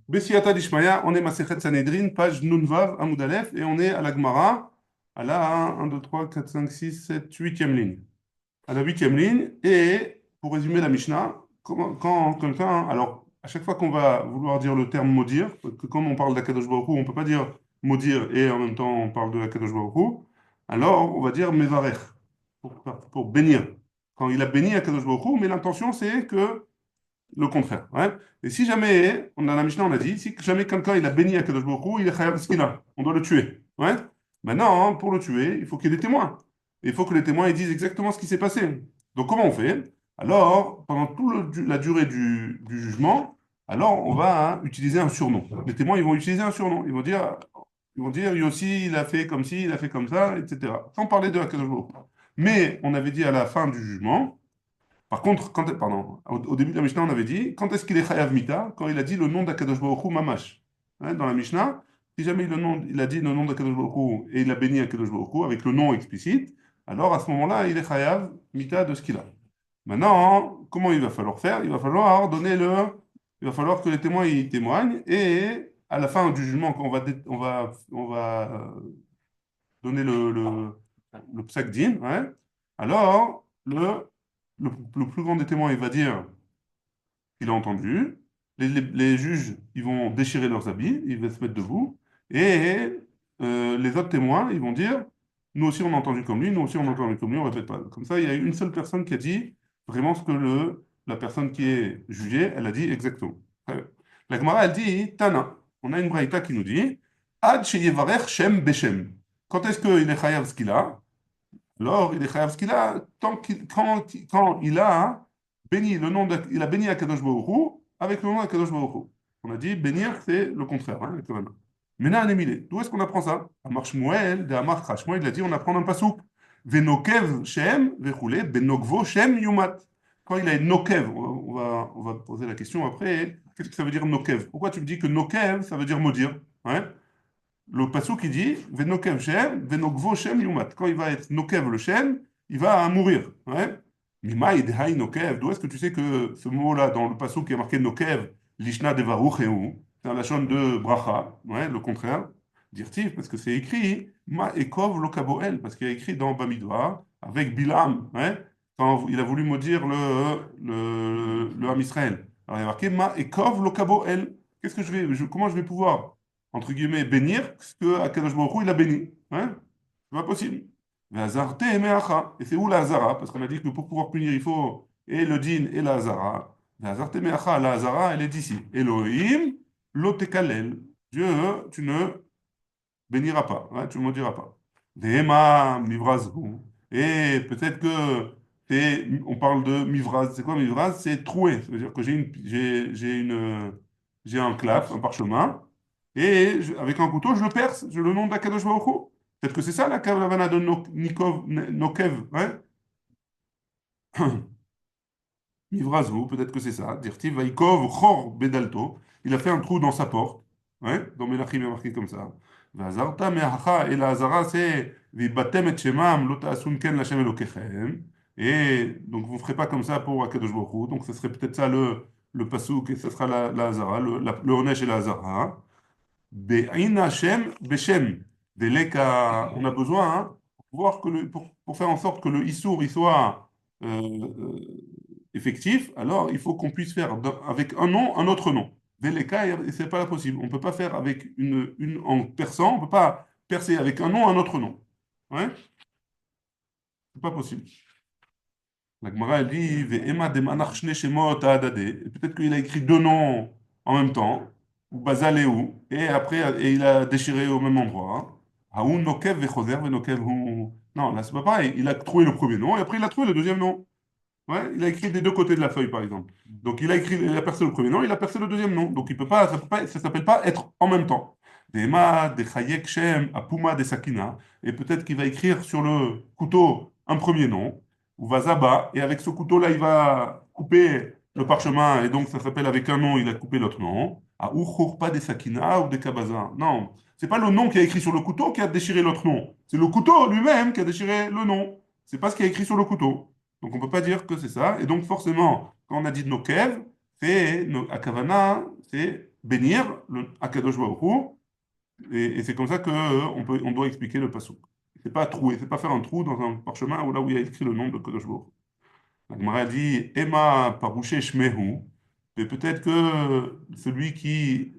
Bessiyata d'Ishmaïa, on est Masechet Sanhedrin, page Nunvav, Amoud Aleph, et on est à la Gemara, à la 1, 2, 3, 4, 5, 6, 7, 8e ligne. À la 8e ligne, et pour résumer la Mishnah, quand quelqu'un, alors à chaque fois qu'on va vouloir dire le terme maudire, parce que comme on parle d'Akadosh Baruch Hu, on ne peut pas dire maudire et en même temps on parle de l'Akadosh Baruch Hu, alors on va dire Mevarech, pour bénir. Quand il a béni Akadosh Baruch Hu, mais l'intention c'est que le contraire. Ouais. Et si jamais, on a la Mishnah, on a dit, si jamais quelqu'un il a béni Akadosh Baruch Hu, il est chayav ce qu'il a. On doit le tuer. Ouais. Maintenant, pour le tuer, il faut qu'il y ait des témoins. Et il faut que les témoins ils disent exactement ce qui s'est passé. Donc comment on fait? Alors, pendant toute la durée du jugement, alors on va utiliser un surnom. Les témoins ils vont utiliser un surnom. Ils vont dire, Yossi, il a fait comme ci, il a fait comme ça, etc. Sans parler de Akadosh Baruch Hu. Mais on avait dit à la fin du jugement, par contre, pardon, au début de la Mishnah, on avait dit, quand est-ce qu'il est Chayav Mita? Quand il a dit le nom d'Akadosh Baruch Hu Mamash. Hein, dans la Mishnah, si jamais il a dit le nom d'Akadosh Baruch Hu et il a béni Akadosh Baruch Hu avec le nom explicite, alors à ce moment-là, il est Chayav Mita de ce qu'il a. Maintenant, comment il va falloir faire? Il va falloir que les témoins y témoignent et à la fin du jugement, quand on va donner le psak din, ouais, alors le plus grand des témoins, il va dire qu'il a entendu. Les juges, ils vont déchirer leurs habits, ils vont se mettre debout. Et les autres témoins, ils vont dire, nous aussi on a entendu comme lui, nous aussi on a entendu comme lui, on ne répète pas. Comme ça, il y a une seule personne qui a dit vraiment ce que la personne qui est jugée, elle a dit exactement. La Gemara, elle dit, Tana. On a une braïta qui nous dit, Ad sheyevarech shem beshem. Quand est-ce qu'il est chayav ce qu'il a? Alors, il est chayav ce qu'il a quand il a béni il a béni Akadosh Baruch Hu avec le nom d'Akadosh Baruch Hu. On a dit bénir, c'est le contraire, hein, avec le nom. Maintenant, Anémilé, d'où est-ce qu'on apprend ça? Amar Shmuel, de Amar Chashmuel, il a dit on apprend un pasouk. Venokev Shem, vechule, benokvo Shem Yumat. Quand il a Nokev, on va poser la question après, qu'est-ce que ça veut dire Nokev? Pourquoi tu me dis que Nokev, ça veut dire maudire? Hein? Le passou qui dit Venokev Shem, Venokvo Shem Yumat. Quand il va être Nokev le Shem, il va mourir. Ouais. Mima idhai Nokev. D'où est-ce que tu sais que ce mot-là, dans le passou qui est marqué Nokev, Lishna Devaruch Heu, c'est un lachon de Bracha, ouais, le contraire, dirtif, parce que c'est écrit Ma Ekov Lokaboel, parce qu'il y a écrit dans Bamidbar, avec Bilam, ouais, quand il a voulu maudire le Ham Israël. Alors il y a marqué Ma Ekov Lokaboel. Comment je vais pouvoir entre guillemets, bénir ce que Akadosh Baruch Hu, il a béni. Hein? C'est pas possible. Ve'azarte me'acha. Et c'est où la hazara? Parce qu'on a dit que pour pouvoir punir, il faut et le din et la hazara. Ve'azarte me'acha. La hazara, elle est d'ici. Elohim, lo tekalel. Dieu, tu ne béniras pas. Hein? Tu ne maudiras pas. Ve'ema mivrazhu. Et peut-être que on parle de mivraz. C'est quoi mivraz? C'est troué. C'est-à-dire que j'ai un clap, un parchemin. Et avec un couteau, je le perce, je le nom d'Akadosh Baruch Hu. Peut-être que c'est ça la caravane de Nokev, ouais? Mivrazou, peut-être que c'est ça. Dirtiv Vaikov Chor Bedalto. Il a fait un trou dans sa porte. Ouais? Dans Melachim, il est marqué comme ça. Vazarta me'acha et la hazara, c'est Vibatem et shemam lo ta'asun ken l'Hashem Elokechem. Et donc, vous ne ferez pas comme ça pour Akadosh Baruch Hu. Donc, ce serait peut-être ça le pasouk et ce sera la hazara, le onesh et la hazara. Be'in Hashem Beshem. On a besoin, hein, pour faire en sorte que le Issour il soit effectif, alors il faut qu'on puisse faire avec un nom un autre nom. Veleka, c'est pas possible. On ne peut pas faire avec en perçant, on ne peut pas percer avec un nom un autre nom. Ouais? C'est pas possible. La Gemara elle dit Ve'ema de manach shne shemot ha'adade. Et peut-être qu'il a écrit deux noms en même temps, ou Bazaleu, et après il a déchiré au même endroit. Hein. Haoun nokev vechozer venokev hu. Non, là c'est pas pareil. Il a trouvé le premier nom et après il a trouvé le deuxième nom. Ouais, il a écrit des deux côtés de la feuille par exemple. Donc il a percé le premier nom, il a percé le deuxième nom. Donc il peut pas, ça s'appelle pas être en même temps. Ve'ema de chayek shem apuma de sakina. Et peut-être qu'il va écrire sur le couteau un premier nom ou Vazaba, et avec ce couteau-là, il va couper le parchemin, et donc ça s'appelle avec un nom, il a coupé l'autre nom. Ah, ou pas des Sakina ou des Kabazin. Non, c'est pas le nom qui a écrit sur le couteau qui a déchiré l'autre nom. C'est le couteau lui-même qui a déchiré le nom. C'est pas ce qui a écrit sur le couteau. Donc on peut pas dire que c'est ça. Et donc forcément, quand on a dit Nokev, c'est Akavana, c'est bénir le Akadosh Baruch Hu, et c'est comme ça on doit expliquer le pasuk. C'est pas trouer, c'est pas faire un trou dans un parchemin où là où il y a écrit le nom de Kadosh Baruch Hu. La Gemara dit Emma parouché shmehu, mais peut-être que celui que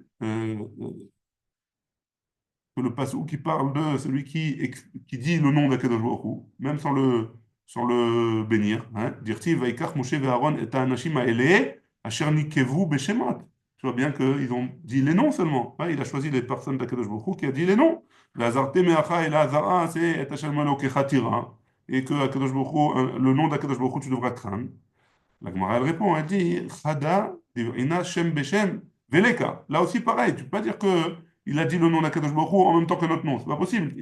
le passage qui parle de celui qui dit le nom d'Akadosh Baruch Hu, même sans le bénir. Hein, Dirtiv, Vaikach, Moshe et Aaron et Anashim Aele, Asher Nikevu Beshemot. Tu vois bien qu'ils ont dit les noms seulement. Hein, il a choisi les personnes d'Akadosh Baruch Hu qui a dit les noms. La Zarte Meacha et la Zara, c'est Et Hashem Elokecha Tira. Et que Akadosh Baruch Hu, le nom d'Akadosh Baruch Hu, tu devras craindre. La Gemara, elle répond, elle dit, Chada, Ina, Shem, Beshem, Veleka. Là aussi, pareil, tu peux pas dire que il a dit le nom d'Akadosh Baruch Hu en même temps que notre nom. C'est pas possible.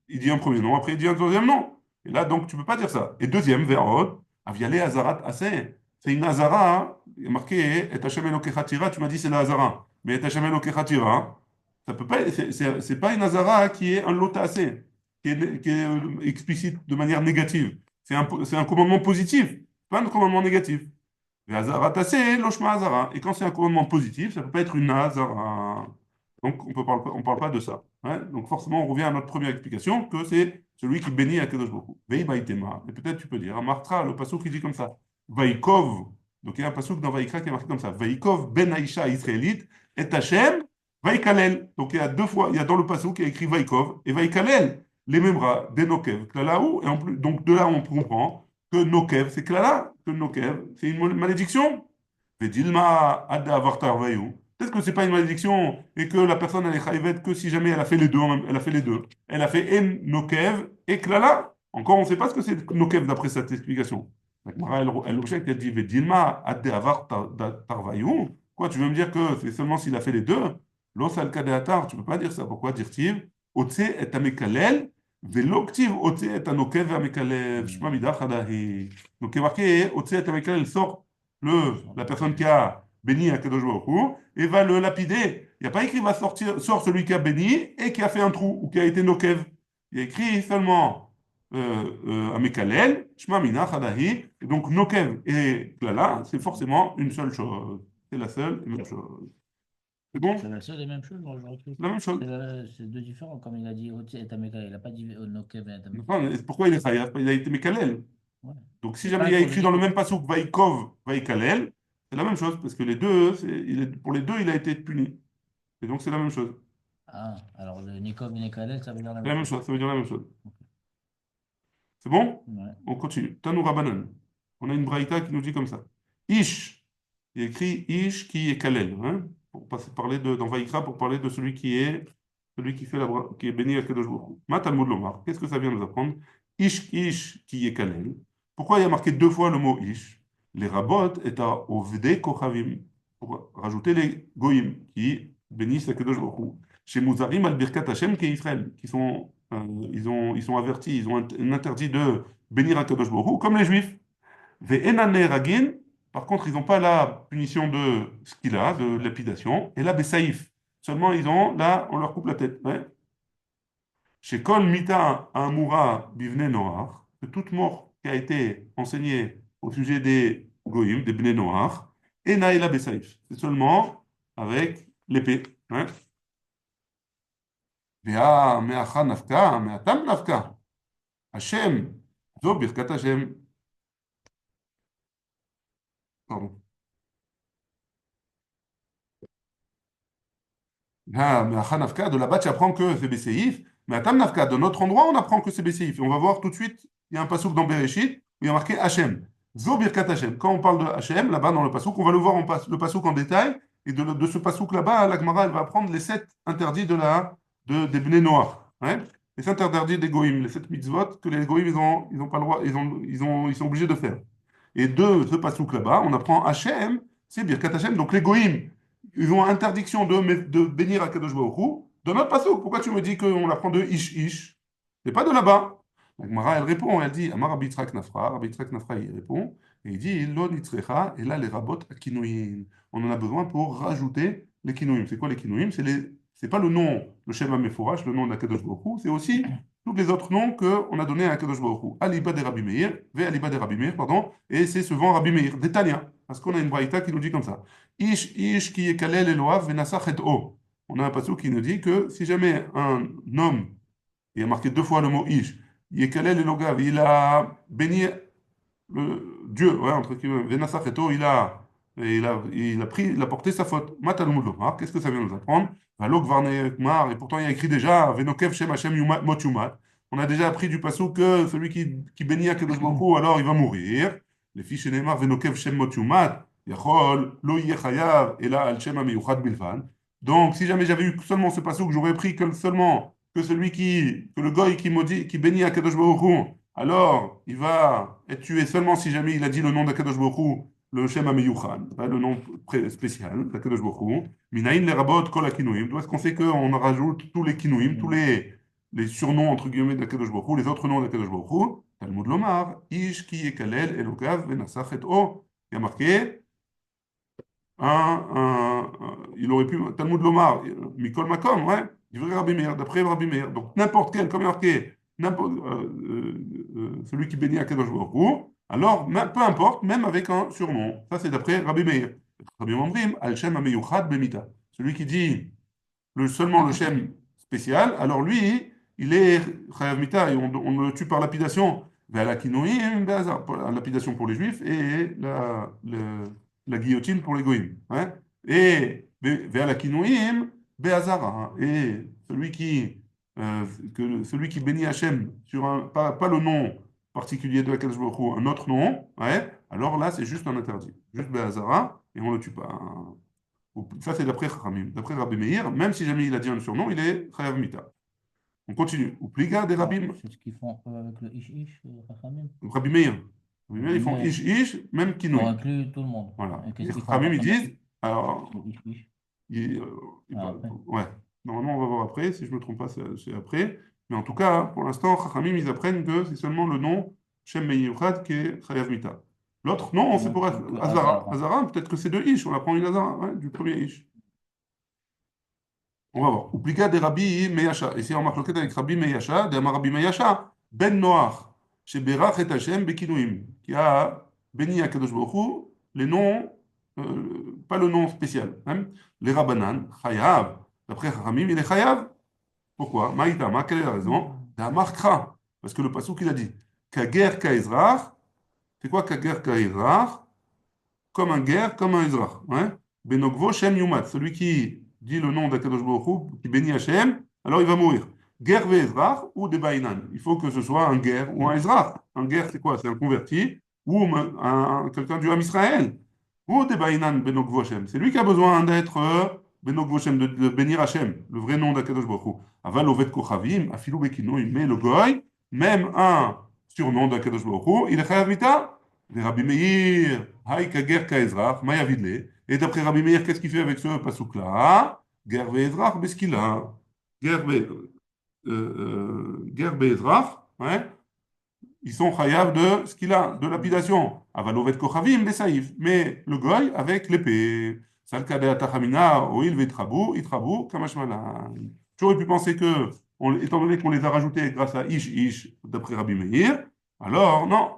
Il dit un premier nom, après il dit un deuxième nom. Et là, donc, tu peux pas dire ça. Et deuxième, Verod, Aviale, Azarat, Aseh. C'est une Azara, hein. Il y a marqué, Et Hashem Elokecha Tira, tu m'as dit c'est la Azara. Mais Et Hashem Elokecha Tira, ça peut pas, c'est pas une Azara qui est un lot assez, qui est explicite de manière négative. C'est un commandement positif, pas un commandement négatif. Et quand c'est un commandement positif, ça ne peut pas être une Hazara. Donc, on parle pas de ça. Hein. Donc, forcément, on revient à notre première explication, que c'est celui qui bénit à Kadosh Baruch Hu. Vei Baïtema. Et peut-être tu peux dire, Martra, le passouk qui dit comme ça. Vaikov. Donc, il y a un passouk dans Vaikra qui est marqué comme ça. Vaikov ben Aïcha israélite et Hachem Vaikalel. Donc, il y a deux fois, il y a dans le passouk qui a écrit Vaikov et Vaikalel. Les mêmes bras, des Nokev, Klalaou. Et en plus, donc, de là, on comprend que Nokev, c'est Klala, que Nokev, c'est une malédiction. Vedilma Adda Avartar Vayou. Peut-être que c'est pas une malédiction et que la personne elle est chayivet que si jamais elle a fait les deux, elle a fait les deux. Elle a fait En Nokev et Klala. Encore, on ne sait pas ce que c'est Nokev d'après cette explication. La Gemara, elle objecte, elle dit Vedilma Adda Avartar Vayou. Quoi, tu veux me dire que c'est seulement s'il a fait les deux? L'os al kadeatar, tu peux pas dire ça. Pourquoi dire-t-il Otse et amekalel ולא כתיב הוציא את הנוקב והמקלל, שמע מידה חדה היא. Donc il est marqué, הוציא את המקלל, sort la personne qui a béni à Kadosh Baruch Hu et va le lapider. Il n'y a pas écrit va sortir, sort celui qui a béni et qui a fait un trou ou qui a été nokev. Il y a écrit seulement Amekalel, Shma Mina Chadahi. Et donc nokev et klala, c'est forcément une seule chose. C'est la seule et même chose. C'est bon? C'est la seule et même chose, moi je retrouve. La même chose. C'est deux différents, comme il a dit Oti et Tameka. Il n'a pas dit Nokev et Tameka. Enfin, pourquoi il est chayav? Il a été Mekalel. Ouais. Donc, si C'est jamais il pareil y a pour le écrit dans le Nico. même passouk Vaikov, Vaikalel, c'est la même chose, parce que les deux, pour les deux, il a été puni. Et donc, c'est la même chose. Ah, alors le Nikov et Nekalel, ça veut dire la C'est même la même chose. chose, ça veut dire la même chose. C'est bon? Ouais. On continue. Tanou Rabbanan. On a une braïta qui nous dit comme ça. Ish. Il y a écrit Ish qui est Kalel. Hein, parler dans Vaikra, pour parler de celui qui fait qui est béni à Kadosh Baruch Hu. Ma Talmud Lomar. Qu'est-ce que ça vient nous apprendre? Ish qui est Kalel. Pourquoi il y a marqué deux fois le mot Ish? Les rabot est à Ovde Kochavim. Pour rajouter les Goïm qui bénissent à Kadosh Baruch Hu. Chez Mouzarim al Birkat Hashem qui est Israël. Ils sont avertis, ils ont un interdit de bénir à Kadosh Baruch Hu, comme les Juifs. Ve'enane ragin, par contre, ils n'ont pas la punition de skila, de lapidation, et là, besaïf. Seulement, là, on leur coupe la tête. Ouais. Chez Kol Mita Amura Bivne Noach, que toute mort qui a été enseignée au sujet des Goïm, des Bne Noach, et Naïla besaïf. C'est seulement avec l'épée. Hein. Vea meacha nafka, meatam nafka. Hashem, zo birkat Hashem. Pardon. Ah, mais à Hanafka, de là-bas, tu apprends que c'est Béséif. Mais à Tamnafka, de notre endroit, on apprend que c'est Béséif. Et on va voir tout de suite, il y a un passouk dans Bereshit où il y a marqué Hachem. Zo Birkat Hachem. Quand on parle de Hachem, là-bas dans le passouk, on va le voir le passouk en détail. Et de ce passouk là-bas, la Gemara, elle va apprendre les sept interdits des Bnei Noach. Hein. Les sept interdits des Goïm, les sept mitzvot que les Goïm, ils ont pas le droit, ils sont obligés de faire. Et de ce passouk là-bas, on apprend Hachem, c'est Birkat Hachem. Donc les Goïm, ils ont interdiction de bénir à Kadosh Baruch Hu. Dans notre passouk, pourquoi tu me dis qu'on apprend de Ish Ish? C'est pas de là-bas. La Gemara, elle répond, elle dit, Amar Rabbi Yitzhak Nafra, Rabbi Yitzhak Nafra, il répond, et il dit, Lo nitzrecha, et là, les rabot akinouim. On en a besoin pour rajouter les kinouim. C'est quoi les kinouim? C'est pas le nom, le Shem HaMeforash, le nom d'Akadosh Baruch Hu, c'est aussi tous les autres noms qu'on a donnés à Akadosh Baruch Hu. Aliba de Rabbi Meir, Ve Aliba de Rabbi Meir, pardon, et c'est ce vent Rabbi Meir, d'Etania. Parce qu'on a une braïta qui nous dit comme ça. Ish, ish, qui est kalel Eloav, venasach et o. On a un passage qui nous dit que si jamais un homme, il y a marqué deux fois le mot ish, il est kalel Elogav, il a béni Dieu, ouais, entre guillemets, venasach et o, il a porté sa faute. Matalmud lomar, qu'est-ce que ça vient nous apprendre? Valok varnekmar, et pourtant il y a écrit déjà, venokev shem Hashem mot yumat. On a déjà appris du passage que celui qui bénit Akadosh Baruch Hu, alors il va mourir. Les fiches Neymar venokev shem mot yumat, yachol lo yeh chayav ela al shem amiyuchad bilvan. Donc si jamais j'avais eu seulement ce passage, j'aurais pris que seulement que celui que le goy qui maudit, qui bénit Akadosh Baruch Hu, alors il va être tué seulement si jamais il a dit le nom d'Akadosh Baruch Hu, le Shem HaMeyuchad, le nom spécial d'Akadosh Baruch Hu. Minaïn les rabot kol akinuim. D'où est-ce qu'on sait qu'on rajoute tous les kinuim, tous les surnoms entre guillemets d'Akadosh Baruch Hu, les autres noms d'Akadosh Baruch Hu? Talmud Lomar, Ish ki yekalel elokav venasach et o. Il y a marqué, il aurait pu, Talmud Lomar, Mikol Makom, ouais, Rabbi Meir, d'après Rabbi Meir. Donc n'importe quel, comme il y a marqué, celui qui bénit Akadosh Baruch Hu, alors peu importe, même avec un surnom. Ça c'est d'après Rabbi Meir. Rabbi Mamrim, Al Shem Ameyuchad Bemita. Celui qui dit seulement le Shem spécial, alors lui, il est Chayav Mita et on le tue par lapidation. La lapidation pour les juifs et la guillotine pour les goïms. Hein? Et vers la kinoïm, Be'azara. Et celui qui bénit Hachem sur pas le nom particulier de la Kadosh Baruch Hu, un autre nom, ouais, alors là, c'est juste un interdit. Juste Be'azara, et on ne le tue pas. Ça, c'est d'après Chachamim. D'après Rabbi Meir, même si jamais il a dit un surnom, il est Chayav Mita. On continue. Ou pliga des Rabbi. C'est ce qu'ils font avec le ish-ish, Rachamim. Rabbi Meir. Rabbi Meir, ils font Mais ish-ish, même pour kinouï. inclure tout le monde. Voilà. Et Les qu'est-ce qu'ils font, Chachamim, ils Rachamim? disent, alors, Le ish-ish. il- euh, Ah, après. ouais, normalement, on va voir après. Si je ne me trompe pas, c'est après. Mais en tout cas, pour l'instant, Chachamim, ils apprennent que c'est seulement le nom Shem Meyuchad qui est Chayav Mita. L'autre, non, c'est Donc, pour que Azara. Hazara. Azara, peut-être que c'est de Ish. On apprend une Azara, ouais, du premier Ish. On va voir. Oupliga de Rabbi Meyasha. Ici, on marque avec Rabbi Meyasha, de Rabbi Meyasha, Ben Noach, chez Berach et Hashem Bekinuim, qui a béni à Kadosh Baruch Hu, les noms, pas le nom spécial. Hein? Les Rabbanan, Chayav. D'après Ramim, il est Chayav. Pourquoi? Maïtama, quelle est la raison? D'amarkra. Parce que le passou qu'il a dit, Kager Kaezrach, c'est quoi Kager Kaezrach? Comme un guerre, comme un Ezrach. Hein? Benogvo Shem Yumat, celui qui dit le nom d'Akadosh Baruch Hu, qui bénit Hashem, alors il va mourir. Guerre ve Ezrach ou des Bainan. Il faut que ce soit un guerre ou un Ezrach. Un guerre, c'est quoi? C'est un converti ou quelqu'un du Ham Israël. Ou des Bainan Benogvo Hashem. C'est lui qui a besoin d'être Benogvo Hashem, de bénir Hashem, le vrai nom d'Akadosh Baruch Hu. Aval Ovet Kochavim, Afilou Bekino, il met le goy, même un surnom d'Akadosh Baruch Hu, il est Chayav Mita. Et Rabbi Meir, Haï Kager Kaezrach, Maya Vidle. Et d'après Rabbi Meir, qu'est-ce qu'il fait avec ce pasouk-là? Ger Ve'ezrach Beskila. Ger Be'ezrach, ouais, ils sont chayav de ce qu'il a, de lapidation. Avalovet Kochavim, des saïfs. Mais le goy avec l'épée. Salkade Atachamina, Oil Vetrabu, Itrabu, Kamashmala. J'aurais pu penser que, étant donné qu'on les a rajoutés grâce à Ish, d'après Rabbi Meir, alors non,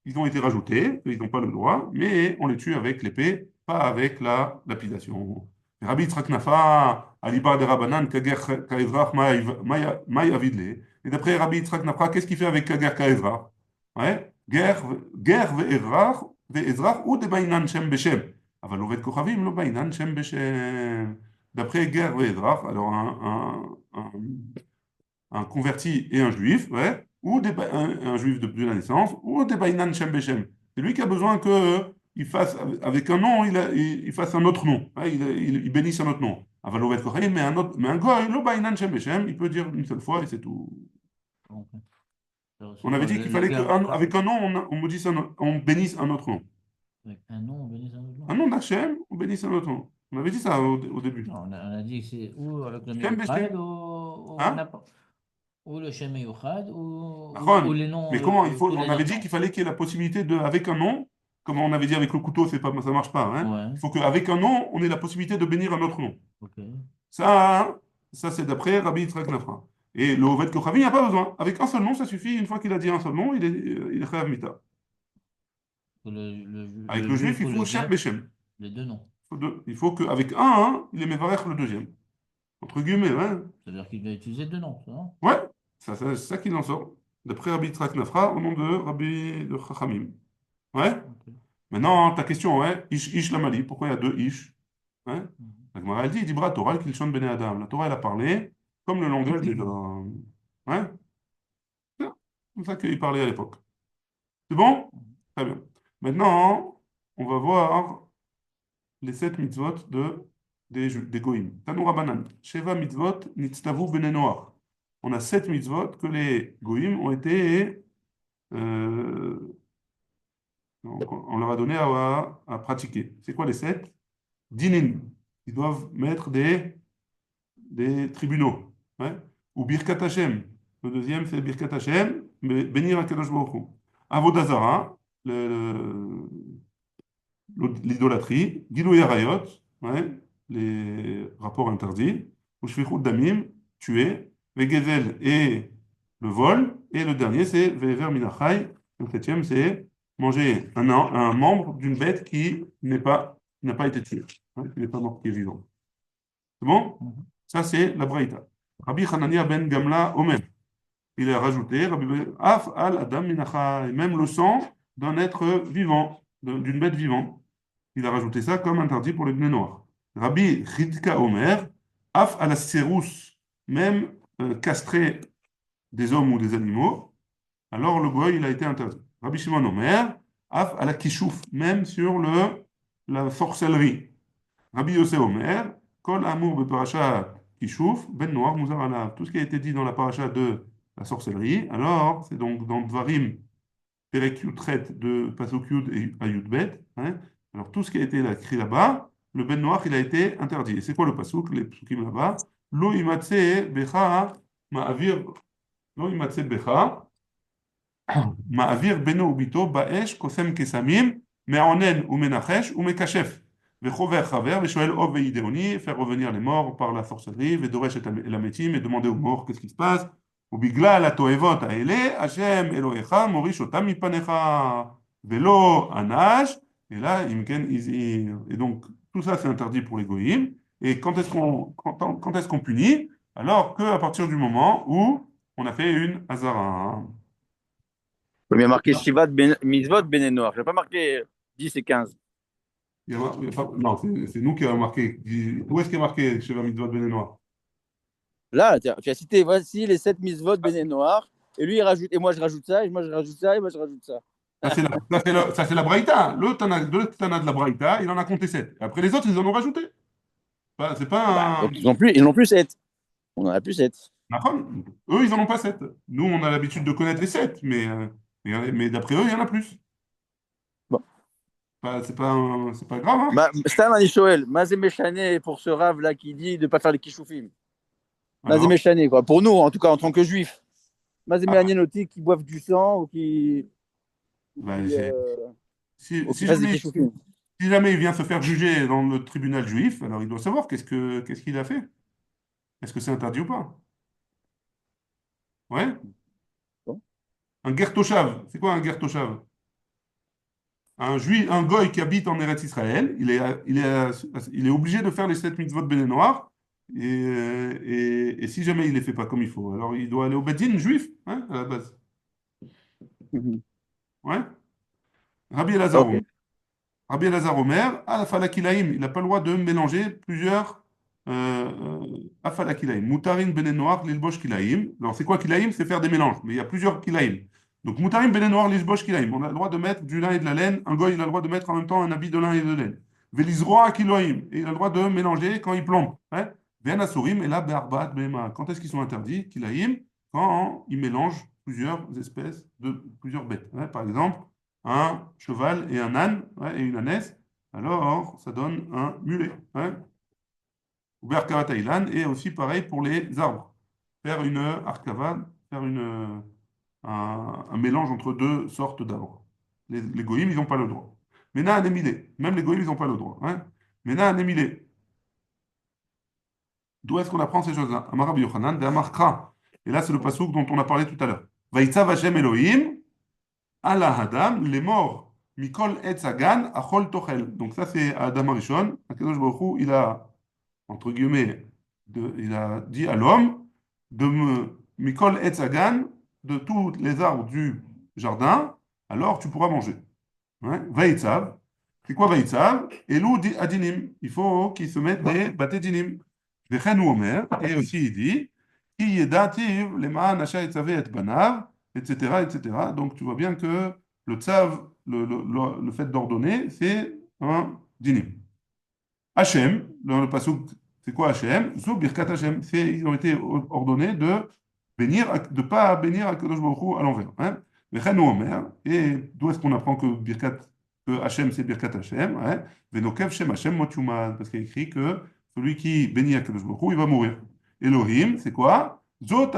ils ont été rajoutés, ils n'ont pas le droit, mais on les tue avec l'épée, pas avec la lapidation. Rabbi Yitzhak Nafa, Alibar de Rabbanan, Kager Kaezrach, Maï Avidle. Et d'après Rabbi Yitzhak Nafa, qu'est-ce qu'il fait avec Kager Kaezrach? Ouais, guerre ve'ezrach ou de Bainan Shem Beshem. אבל עובד כוכבים לא בעינן שם בשם. D'après guerre ve'ezrach, alors un converti et un juif, ouais, ou un juif de la naissance, ou des Bainan Shem Beshem. C'est lui qui a besoin qu'il fasse, avec un nom, il fasse un autre nom. Ouais, il bénisse un autre nom. אבל עובד כוכבים, mais un goy, לא בעינן שם בשם, il peut dire une seule fois et c'est tout. Ok. On avait dit qu'il fallait qu'avec un nom, on bénisse un autre nom. Avec un nom, on bénit un autre nom. Un nom d'Hachem, on bénisse un autre nom. On avait dit ça au début. Non, on a dit que c'est ou avec le Shem Meyuchad Beshem. ou Hein? n'importe. Ou le Shem Meyuchad ou Aaron. les noms. Mais comment il faut, tous les on avait autres dit noms. qu'il fallait qu'il y ait la possibilité de, avec un nom, comme on avait dit avec le couteau, ça marche pas. Hein? Ouais, Il faut qu'avec un nom, on ait la possibilité de bénir un autre nom. ok. Ça c'est d'après Rabbi Yitzhak Nafra. Et le Oved Kochavim, il n'y a pas besoin. Avec un seul nom, ça suffit. Une fois qu'il a dit un seul nom, il est Chayav Mita. Avec le le juif, juif il ou faut le Shem grec, Beshem. les deux non. Il faut deux. Il faut qu'avec un, hein, il est Mevarech le deuxième. Entre guillemets, ouais. C'est-à-dire qu'il va utiliser deux noms, ça, non? Ouais, c'est ça qu'il en sort. D'après Rabbi Yitzhak Nafra, au nom de Rabbi de Chachamim. Ouais. Ok. Maintenant, ta question, ouais, Ish Lamali, pourquoi il y a deux Ish? Ouais. Mhm. La Gemara, elle dit, Dibra Torah, Kilshon Bene Adam. La Torah, elle a parlé comme le langage des hommes. Ouais. C'est comme ça qu'il parlait à l'époque. C'est bon? Très bien. Maintenant, on va voir les 7 mitzvot des Goïm. Tanoura Banan. Sheva mitzvot nitztavu bene Noach. On a 7 mitzvot que les Goïm ont été. Donc, on leur a donné à pratiquer. C'est quoi les 7? Dinin. Ils doivent mettre des tribunaux. Ouais. Ou Birkat Hashem. Le deuxième, c'est Birkat Hashem, mais bénir Akadosh Baruch Hu. Avodazara, l'idolâtrie. Gilou Arayot, ouais, les rapports interdits. Ou Shfichut Damim, tuer. Vegezel et le vol. Et le dernier, c'est Vever Minachai. Le septième, c'est manger un membre d'une bête qui n'a pas été tuée, hein, qui n'est pas mort, qui est vivant. C'est bon? Mhm. Ça, c'est la Braïta. Rabbi Hanania ben Gamla Omer. Il a rajouté Af al Adam Minachai, même le sang d'un être vivant, d'une bête vivante. Il a rajouté ça comme interdit pour les Bnei Noirs. Rabbi Chidka Omer, Af al Serous, même castrer des hommes ou des animaux, alors le goy, il a été interdit. Rabbi Shimon Omer, Af al Kishouf, même sur la sorcellerie. Rabbi Yosef Omer, Kol Amour be Parashat Kishouf, Ben Noir Mouzar Alav. Tout ce qui a été dit dans la paracha de la sorcellerie, alors c'est donc dans Dvarim, Perek Yud Chet de Pasuk Yud et Ayud Bet. Hein. Alors tout ce qui a été écrit là-bas, le Ben Noir, il a été interdit. Et c'est quoi le Pasuk, les Pasukim là-bas? Lo imatse becha ma'avir, lo imatse becha ma'avir beno ubito ba'esh kosem kesamim me'onen ou menachesh ou mekashef. Vechover chaver, veshoel ov ve'ideoni, faire revenir les morts par la sorcellerie, vedoresh et la métim, et demander aux morts qu'est-ce qui se passe. ובגלל התועבות האלה, השם אלוהיך מוריש אותם מפניך, ולא אנש, et là, אם כן, הזהיר. Et donc, tout ça, c'est interdit pour les goïms. Et quand est-ce qu'on punit? Alors qu'à partir du moment où on a fait une hazara. Il y a marqué Shivat Mitzvot Bene Noach. Je n'ai pas marqué 10 et 15. Non, c'est nous qui avons marqué. Où est-ce qu'il y a marqué Sheva Mitzvot Bene Noir? Là, tu as cité, voici les 7 Mitzvot Bene Noach. Et lui, il rajoute, et moi je rajoute ça, et moi je rajoute ça, et moi je rajoute ça. Ça, c'est la Braïta. Le Tana de la Braïta, il en a compté 7. Après les autres, ils en ont rajouté. C'est Bah, pas un. donc ils n'ont plus 7. On en a plus 7. D'accord. Eux, ils en ont pas 7. Nous, on a l'habitude de connaître les 7, mais d'après eux, il y en a plus. Bon. C'est pas grave, hein. Stam Anishoel, Mazé Méchané pour ce rave là qui dit de ne pas faire les kishoufim. Mazé Alors, Méchané, quoi. Pour nous, en tout cas, en tant que juifs. Mazé ah, Méchané qui boivent du sang ou qui, bah, qui, euh, ou qui si fassent des jamais, kishoufim. si jamais il vient se faire juger dans le tribunal juif, alors il doit savoir qu'est-ce qu'il a fait. Est-ce que c'est interdit ou pas? Ouais. Bon. Un ger toshav, c'est quoi un ger toshav? Un juif, un goy qui habite en Eretz Israël, il est obligé de faire les 7 mitzvot béné noirs. Et si jamais il les fait pas comme il faut, alors il doit aller au Bedin juif, hein, à la base. Mhm. Ouais. Rabbi Elazar Ok. Omer, Rabbi Elazar Omer, Afalakilaim, il n'a pas le droit de mélanger plusieurs Afalakilaim. Moutarin béné noir, l'ilbosh kilaim. Alors c'est quoi kilaim? C'est faire des mélanges, mais il y a plusieurs kilaim. Donc moutarim béné noir, l'ilbosh kilaim. On a le droit de mettre du lin et de la laine. Un goy, il a le droit de mettre en même temps un habit de lin et de laine. Velizroa kiloim. Et il a le droit de mélanger quand il plombe. Hein? Ven asurim et là be'arbaat be'ema. Quand est-ce qu'ils sont interdits? Kilaim, quand ils mélangent plusieurs espèces de plusieurs bêtes. Hein? Par exemple, un cheval et un âne, ouais, et une ânesse. Alors, ça donne un mulet. Hein? Ou Berkava Thaïlande, et aussi pareil pour les arbres. Faire une arkava, faire un mélange entre deux sortes d'arbres. Les goïms, ils n'ont pas le droit. Mena anémilé, même les goïms, ils n'ont pas le droit. Hein. Mena anémilé. D'où est-ce qu'on apprend ces choses-là? Amar Rabbi Yochanan, de Amar Kra. Et là, c'est le pasouk dont on a parlé tout à l'heure. Vaïtzav Hashem Elohim, Allah Adam, les morts Mikol etz hagan achol tochel. Donc ça c'est Adam Arishon. Akadosh Baruch Hu, il a, entre guillemets, il a dit à l'homme de me Mikol etz hagan, de tous les arbres du jardin, alors tu pourras manger. Ouais. Vaïtzav. C'est quoi Vaïtzav? Elou adinim. Il faut qu'ils se mettent des bâtés dinim. Vechen ou omer. Et aussi il dit Ki yedativ leman asha etzavé et banav, etc., etc. Donc tu vois bien que le tzav, le fait d'ordonner, c'est un dinim. Hachem, dans le pasuk, c'est quoi Hachem? Zou birkat Hachem. Ils ont été ordonnés de bénir, de pas bénir à Kadosh Baruch Hu à l'envers. Hein? Vechen ou omer. Et d'où est-ce qu'on apprend que birkat, que Hachem c'est birkat Hachem? Hein? Venokev Shem Hachem mot yumad. Parce qu'il y a écrit que celui qui bénit à Kadosh Baruch Hu, il va mourir. Elohim, c'est quoi? Zo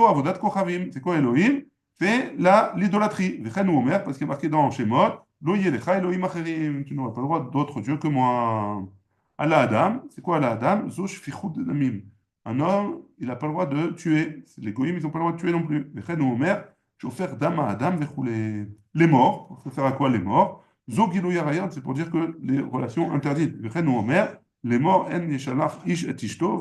avodat kochavim. C'est quoi Elohim? C'est l'idolâtrie. Vechen ou omer, parce qu'il est marqué dans Shemot, lo yelecha Elohim acherim. Tu n'auras pas le droit d'autres dieux que moi. Allah Adam, c'est quoi Allah Adam? Zo shfichut damim. Un homme, il n'a pas le droit de tuer. Les goyim, ils n'ont pas le droit de tuer non plus. Vechen ou omer, shofer dam à Adam, vechoulé. Les morts, ça sert à quoi les morts? Zo gilou yarayad, c'est pour dire que les relations interdites. Vechen ou omer, les morts, en yeshalach ish et ishto,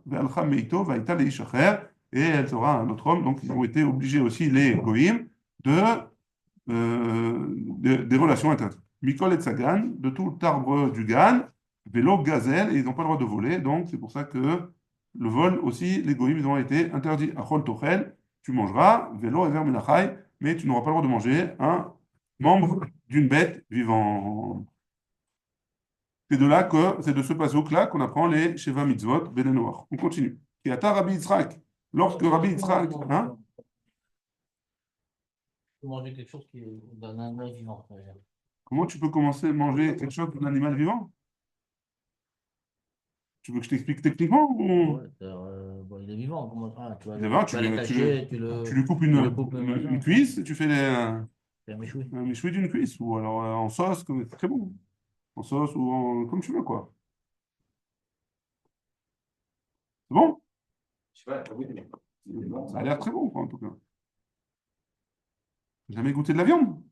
ve'alcha meito, ve'aita le ish acher, et elle sera un autre homme. Donc ils ont été obligés aussi, les goyim, des relations interdites. Mikol et Sagan, de tout arbre du Gan, vélo, gazelle, et ils n'ont pas le droit de voler, donc c'est pour ça que le vol aussi, les goïms, ils ont été interdits. Achol tochel, tu mangeras, vélo et vermenachai, mais tu n'auras pas le droit de manger un membre d'une bête vivante. C'est de là que, c'est de ce pasuk-là qu'on apprend les Sheva Mitzvot, Bene Noach. On continue. Et à Rabbi Yitzhak, lorsque Rabbi Yitzhak, hein? Manger quelque chose qui est d'un animal vivant. Ça veut dire. Comment tu peux commencer à manger quelque chose d'un animal vivant? Tu veux que je t'explique techniquement ou... Ouais, bon, il est vivant, comment tu vas D'abord, tu vas le cacher, tu lui coupes une cuisse et tu fais c'est un méchoui. un méchoui d'une cuisse, ou alors en sauce, c'est très bon. En sauce ou comme tu veux, quoi. C'est bon? Je sais pas, oui, Ça a l'air très bon, quoi, en tout cas. Jamais goûté de la viande?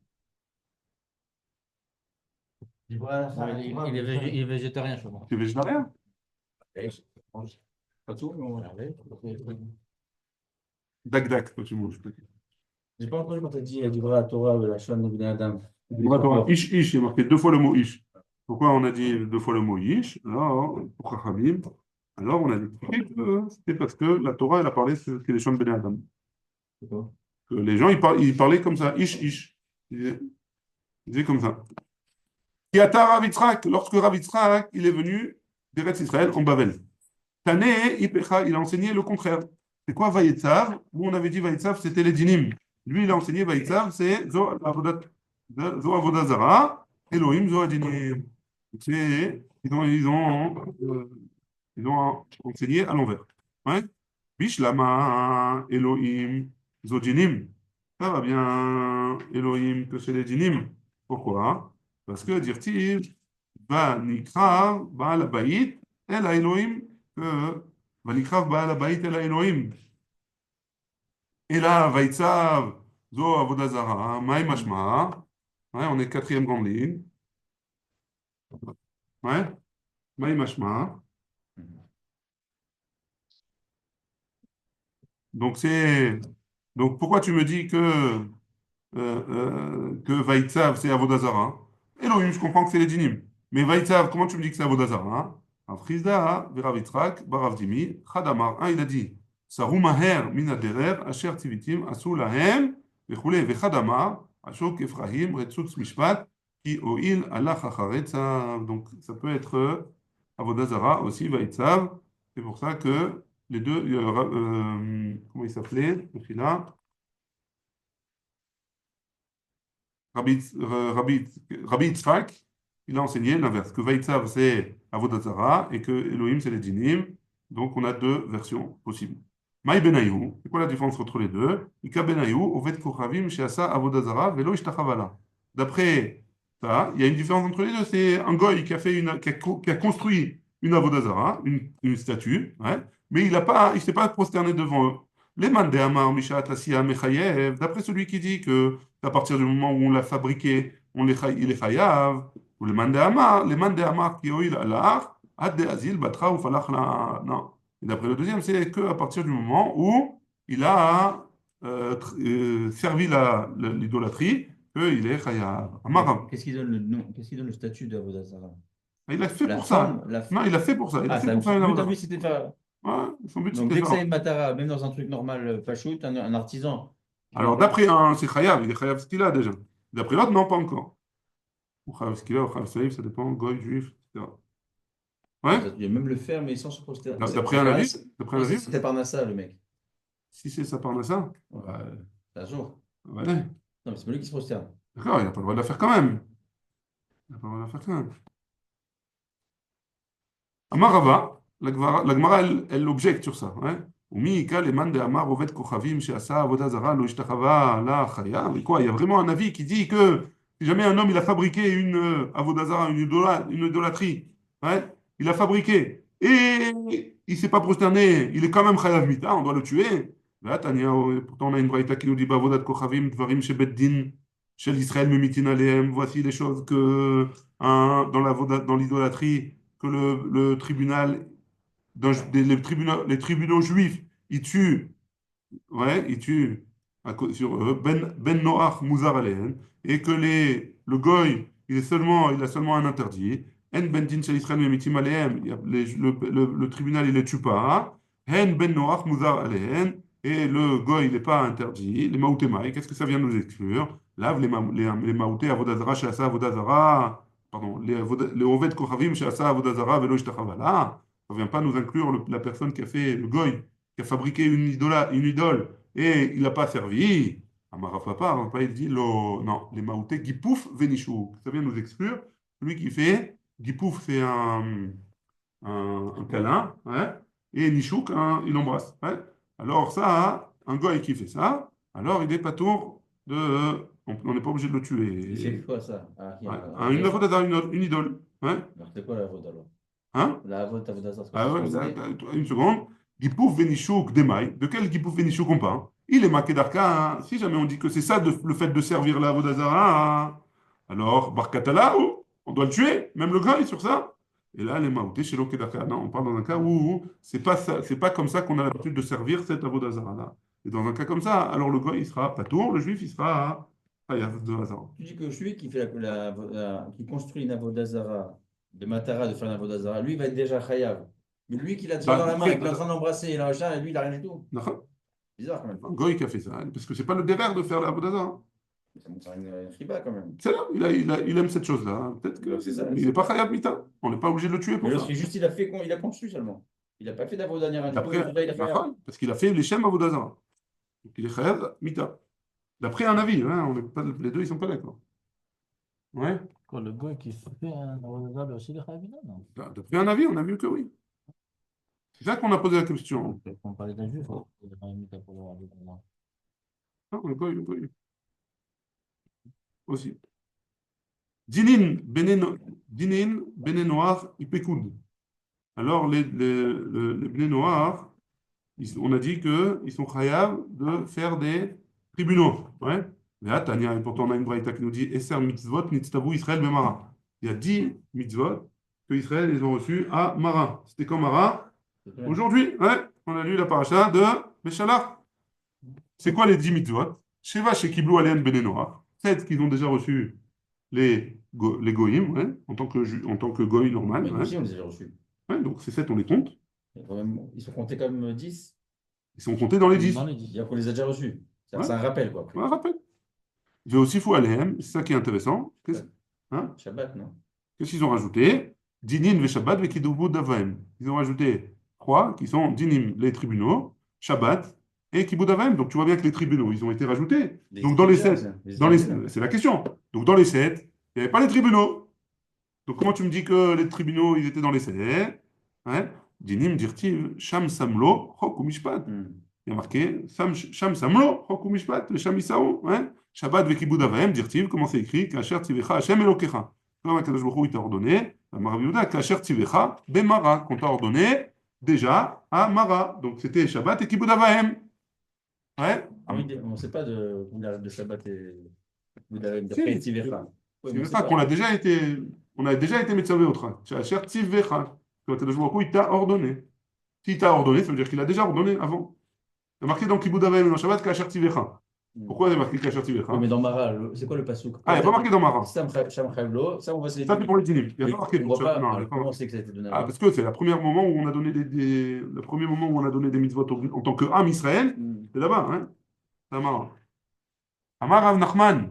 Voilà, Il est végétarien, je crois. Tu es végétarien? pas tout, mais on Dak, toi, tu manges. J'ai pas entendu quand tu as dit du vrai à Torah, la chaîne de Adam. Ish, il y a marqué 2 fois le mot ish. Pourquoi on a dit 2 fois le mot ish? Alors, pour Chachamim, alors on a dit que c'était parce que la Torah, elle a parlé sur les chants de Bnei Adam. Que les gens, ils parlaient comme ça, ish. Ils disaient comme ça. Kiata Rav Yitzhak, lorsque Rav Yitzhak, il est venu d'Eretz Israël en Babel. Tané, Ipecha, il a enseigné le contraire. C'est quoi Vayetzav? Où on avait dit Vayetzav, c'était les dinim. Lui, il a enseigné Vayetzav, c'est Zo Avodah Zara, Elohim, Zo Adinim. Ils ont enseigné à l'envers. Ouais? Bishlama, Elohim, Zo Dinim. Ça va bien, Elohim, que c'est les dinim. Pourquoi? Parce que dire-t-il, Nikra, Baal Abayit, El Elohim, que Vanikra, Baal Abayit, El Elohim. Et là, Vaitzav, Zo Avodah Zara, Maï Mashma. Ouais, on est quatrième grande ligne. Ouais, Maï Mashma. Donc pourquoi tu me dis que Vaitzav, c'est Avodah Zara? Elohim, je comprends que c'est les dinim. Mais Vaitzav, comment tu me dis que c'est Avodah Zara? Afrizda, Verav Yitzhak, Barav Dimi, Chadamar. Ah, il a dit, Saru Maher, Min Aderer, Asher Tzivitim, Asu Lahem, Vechule, Vechadamar, Ashok Ephraim, Retzutz Mishpat, Ki Oil, Allah Chacharetzav. Donc ça peut être Avodah Zara aussi, Vaitzav. C'est pour ça que les deux, comment il s'appelait, celui-là? Rabbi Yitzhak, il a enseigné l'inverse, que Vaitzav c'est Avodah Zara et que Elohim c'est les dinim. Donc on a deux versions possibles. Maï Benayu, c'est quoi la différence entre les deux? Ika Benayu, Oved Kochavim, Sheasa Avodah Zara, Velo Ishtachavala. D'après ça, il y a une différence entre les deux. C'est un goy qui a construit une Avodah Zara, une statue, ouais, mais il ne s'est pas prosterné devant eux. Les Mandéamar, Mishat, Lassia, Mechayev, d'après celui qui dit que à partir du moment où on l'a fabriqué, il est chayav, ou le man de Amar qui oil alach, ad de azil, batra ou falach la. Non. Et d'après le deuxième, c'est qu'à partir du moment où il a servi l'idolâtrie, qu'il est chayav. Amar, Qu'est-ce qui donne le nom, qu'est-ce qui donne le statut d'Avodah Zarah? il a fait La pour ça. forme, Non, il a fait pour ça. Il a Ah, fait pour faire son une but à avoda. lui, c'était de faire. Ouais, son but, Donc, c'était dès que ça faire. est une matara, même dans un truc normal, pachout, un artisan. Alors, d'après un, c'est chayav, il est chayav ce qu'il a déjà. D'après l'autre, non, pas encore. Ou chayav ce qu'il a, ou chayav saïf, ça dépend, goy, juif, etc. Ouais, Il va même le faire, mais sans se proster. d'après un avis, C'était Parnassa, le mec. si c'est sa parnassa, Ouais. ouais, C'est un jour. ouais, Non, mais c'est pas lui qui se prosterne. d'accord, il n'a pas le droit de la faire quand même. Il n'a pas le droit de la faire quand même. Amarava, la Gemara, elle objecte sur ça. Hein. Umi ika leman de Amar ovet kochavim she'asa avoda zara lo ishtachava la chaya. Mais quoi, il y a vraiment un avis qui dit que si jamais un homme il a fabriqué une avoda zara, une idolâtrie, hein, il a fabriqué et il ne s'est pas prosterné, il est quand même chayav mita, on doit le tuer. Là, Tania, pourtant on a une braïta qui nous dit bavodat kochavim dvarim shebeddin shel Israël memitin aleem. Voici les choses que dans l'idolâtrie que le tribunal, les tribunaux juifs, ils tuent, ouais, ils tuent sur Ben Noach Mouzar Aléhen, et que le goy, il a seulement un interdit. En Ben Din Shel Israël Memitim Aléhem, le tribunal, il ne les tue pas. En Ben Noach Mouzar Aléhen, et le goy, il n'est pas interdit. Les Maoutémaï, qu'est-ce que ça vient nous exclure? Lave les Maouté, Avodazara, Shasa, Avodazara, pardon, les Oved Kochavim, Shasa, Avodazara, Velo Ishtachavala. Ça ne vient pas nous inclure la personne qui a fait le goy, qui a fabriqué une idole, et il n'a pas servi. Amara Papa, il dit non, les Maouté, Gipouf, Venishou. Ça vient nous exclure. Celui qui fait, Gipouf, c'est un câlin, ouais, et Nishouk, il embrasse. Ouais. Alors ça, un goy qui fait ça, alors il est pas tour de. On n'est pas obligé de le tuer. C'est quoi ça? Ouais. Une avoda, une idole. Ouais. Alors, c'est quoi la vote alors? Hein? La vote, Avodah Zarah, c'est Ah quoi? ouais, C'est une seconde. Gipouf Venishuk Demai. De quel Gipouf Venishuk on parle? Il est marqué d'Arka. Hein. Si jamais on dit que c'est ça le fait de servir la Vodazara, hein. Alors, Barkatala, on doit le tuer, même le gars est sur ça. Et là, les Maoutés, chez l'Okedaka. Non, on parle dans un cas où c'est pas ça, c'est pas comme ça qu'on a l'habitude de servir cette Avodazara là. Et dans un cas comme ça, alors le gars il sera patour, le juif il sera Hayav de Hazara. Tu dis que celui qui fait qui construit une Avodah Zarah, de Matara, de faire une Avodah Zarah, lui il va être déjà chayav. Mais lui qui l'a déjà dans la main, qui est en train d'embrasser la machin, et lui il n'a rien du tout. Bizarre quand même. Un goy qui a fait ça, parce que c'est pas le devoir de faire la Avodazara. Ça montre une riba quand même. C'est là, il aime cette chose-là. Hein. Peut-être que C'est ça, il n'est pas Khayab Mita. On n'est pas obligé de le tuer pour Mais ça. lorsqu'il juste il a construit seulement. Il n'a pas fait d'Avodah rien du tout. D'après, Il a fait parce qu'il a fait les Shem Avodazara. Donc il est Khayab Mita. D'après un avis, hein, on est pas, les deux ils sont pas d'accord. Ouais. Quand le gars qui fait un Avodah aussi le Khabina, non? D'après un avis, on a vu que oui. C'est ça qu'on a posé la question. On parlait d'un juif, il a mis pour le Avodah. Ah, le goy. Aussi. Dinin Bene Noir Ipekoud. Alors, les Bene Noirs, on a dit qu'ils sont chayav de faire des tribunaux. Ouais. Mais là, Tania, et pourtant on a une braïta qui nous dit Esser mitzvot nitztavu Israël bemara. Il y a 10 mitzvot que Israël ils ont reçus à Mara. C'était quand Mara? Aujourd'hui, ouais, on a lu la paracha de Béchalach. C'est quoi les 10 mitzvot? Sheva shekiblou alen Bene Noir. 7 qu'ils ont déjà reçus les goïms, ouais, en tant que goï normal. Mais Ouais. nous aussi on les a déjà reçus. Ouais, donc ces 7, on les compte. Ils sont comptés comme 10. Ils sont comptés dans les 10. Dans les Il 10. y a qu'on les a déjà reçus. Ouais. C'est un rappel quoi. Ouais, rappel. Je vais aussi fou Alehem, c'est ça qui est intéressant. Hein? Shabbat, non? Qu'est-ce qu'ils ont rajouté? Dinim ve Shabbat ve Kidubu Davaim. Ils ont rajouté 3 qui sont Dinim, les tribunaux, Shabbat et Kibbutz Avaim. Donc tu vois bien que les tribunaux, ils ont été rajoutés. Donc dans les 7, c'est la question. Donc dans les 7, il n'y avait pas les tribunaux. Donc comment tu me dis que les tribunaux, ils étaient dans les 7? Hein? Dinim dirtiv Sham Samlo Chok Mishpat. Il y a marqué Sham Samlo Chok Mishpat, le Sham Isao. Hein? Shabbat ve Kibbutz Avaim dirtiv, comment c'est écrit? Kasher Tivecha Hashem Elokecha. Comme Akadosh Baruch Hu, il t'a ordonné, à Marav Yehuda, Kasher Tivecha Bemara, qu'on t'a ordonné déjà à Mara. Donc c'était Shabbat et Kibbutz Avaim. Ouais. On ne sait pas de Shabbat et Si. Tivecha. Oui, mais c'est Tzivcha, pas. on a déjà été Metzavé Otra. Cher Tzivcha. Tu vois, il t'a ordonné. S'il t'a ordonné, ça veut dire qu'il a déjà ordonné avant. Il y a marqué dans Kibud Av Va'em dans Shabbat Kasher Tzivcha. Pourquoi il y a marqué Kasher Tzivcha? Oui, mais dans Mara, c'est quoi le passouk? Ah, il n'y a pas marqué dans Mara. Sam Chavlo, ça on voit c'est Ça, c'est pour les dinim. Il n'y a pas marqué on pour voit pas. ça. Non, il y a Alors, pas comment marqué. c'est que ça a été donné Ah, avant? parce que c'est le premier moment où on a donné le premier moment où on a donné des mitzvot en tant qu'âme Israël, c'est là-bas, hein? C'est marrant. Amar Rav Nachman.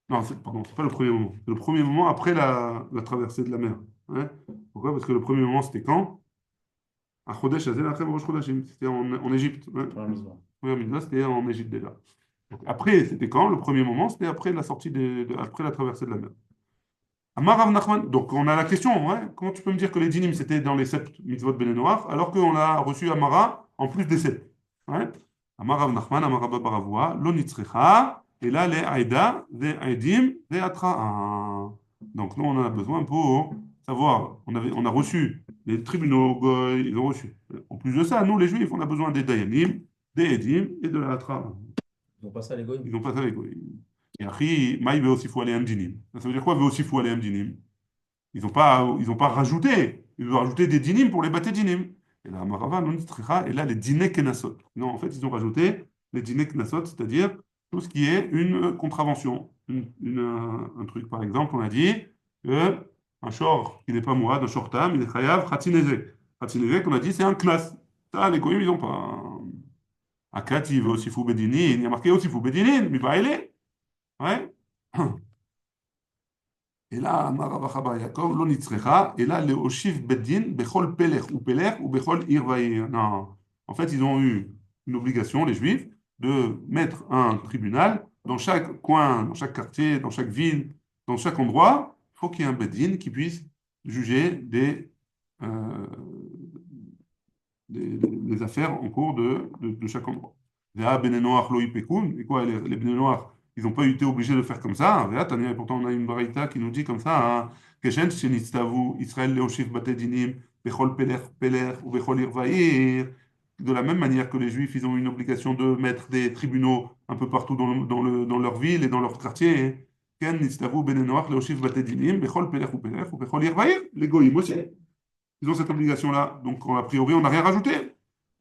Non, pardon, c'est pas le premier moment. C'est le premier moment après la traversée de la mer. Hein. Pourquoi? Parce que le premier moment, c'était quand? À Chodesh Hazel Achem Rosh Chodashim. C'était en Égypte. Hein. Dans la maison. La première mitzvah, c'était en Égypte déjà. Donc, après, c'était quand? Le premier moment, c'était après la sortie après la traversée de la mer. Amar Rav Nachman. Donc, on a la question, hein, comment tu peux me dire que les dinim, c'était dans les 7 mitzvot Bnei Noach, alors qu'on a reçu Amara en plus des 7? Hein. Amar Rav Nachman, Amar Rabba Baravua, Lo nitzrecha, et là, les Aïda, les Aïdim, les Atra. Donc, nous, on en a besoin pour savoir. On a reçu les tribunaux, Goy, ils ont reçu. En plus de ça, nous, les Juifs, on a besoin des Dayanim, des Edim et de la Atra. Ils n'ont pas ça les goyim. Ils n'ont pas ça avec Goy. Et après, Maï veut aussi faut aller dinim. Ça veut dire quoi, veut aussi faut aller dinim? Ils n'ont pas rajouté. Ils ont rajouté des dinim pour les bâtés dinim. Et là, Marava, non, et là, les dîners kenasot. Non, en fait, ils ont rajouté les dîners kenasot, c'est-à-dire tout ce qui est une contravention. Un truc, par exemple, on a dit que un shor qui n'est pas mourad, un shor tam, il est chayav, khatinezek. Khatinezek, on a dit, c'est un knas. Ça, les goyim, ils n'ont pas. Akati, il veut aussi fou bedinin. Il y a marqué aussi fou bedinin, mais pas elle. Ouais. Et là, Amar Rav Chaba Yaakov, lo nitzrecha, et là, le Oshiv Beddin, bechol pelech ou bechol ir va'ir. Non. En fait, ils ont eu une obligation, les Juifs, de mettre un tribunal dans chaque coin, dans chaque quartier, dans chaque ville, dans chaque endroit. Il faut qu'il y ait un Beddin qui puisse juger euh, des affaires en cours de chaque endroit. Vea Bnei Noach lo ipekun. Et quoi, les Bnei Noach, ils n'ont pas été obligés de faire comme ça. Vea, Tania, et pourtant, on a une baraïta qui nous dit comme ça, Keshen shenitztavu Israël leoshif bate dinim bechol peler ou bechol irvaïr. De la même manière que les Juifs, ils ont une obligation de mettre des tribunaux un peu partout dans leur ville et dans leur quartier. Ken nitztavu Bnei Noach leoshif bate dinim bechol peler ou bechol irvaïr. Les goïms aussi. Ils ont cette obligation-là. Donc, a priori, on n'a rien rajouté.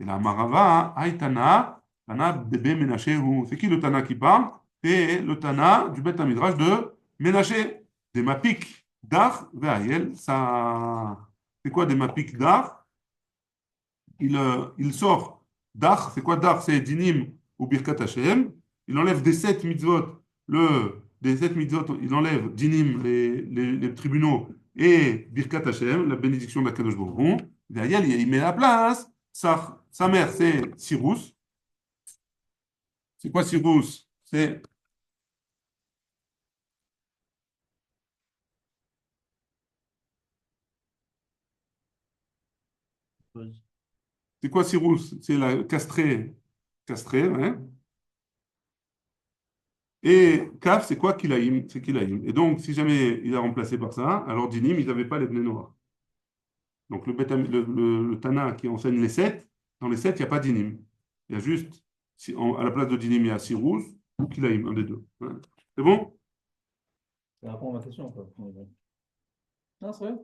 Et là, Marava, Aïtana, Tana Bébé Ménaché, c'est qui le Tana qui parle? C'est le Tana du Beth Midrash de Ménaché, des Mapik Dar Ve'ayel. Ça, c'est quoi des Mapik Dar? Il sort Dar, c'est quoi Dar? C'est Dinim ou Birkat Hashem. Il enlève des 7 mitzvot, des 7 mitzvot, il enlève Dinim, les tribunaux, et Birkat Hashem, la bénédiction d'Akadosh Baruch Hu. Derrière, il met à la place, sa mère, c'est Cyrus. C'est quoi Cyrus? C'est quoi Cyrus? C'est la castrée, ouais. Et Kaf, c'est quoi Kilaïm? C'est Kilaïm. Et donc, si jamais il a remplacé par ça, alors Dinim, ils n'avaient pas les Bnei Noach. Donc, le Tana qui enseigne les 7, dans les 7, il n'y a pas Dinim. Il y a juste, à la place de Dinim, il y a Cyrus ou Kilaïm, un des deux. Ouais. C'est bon? Ça répond à ma question, quoi. Non, c'est vrai.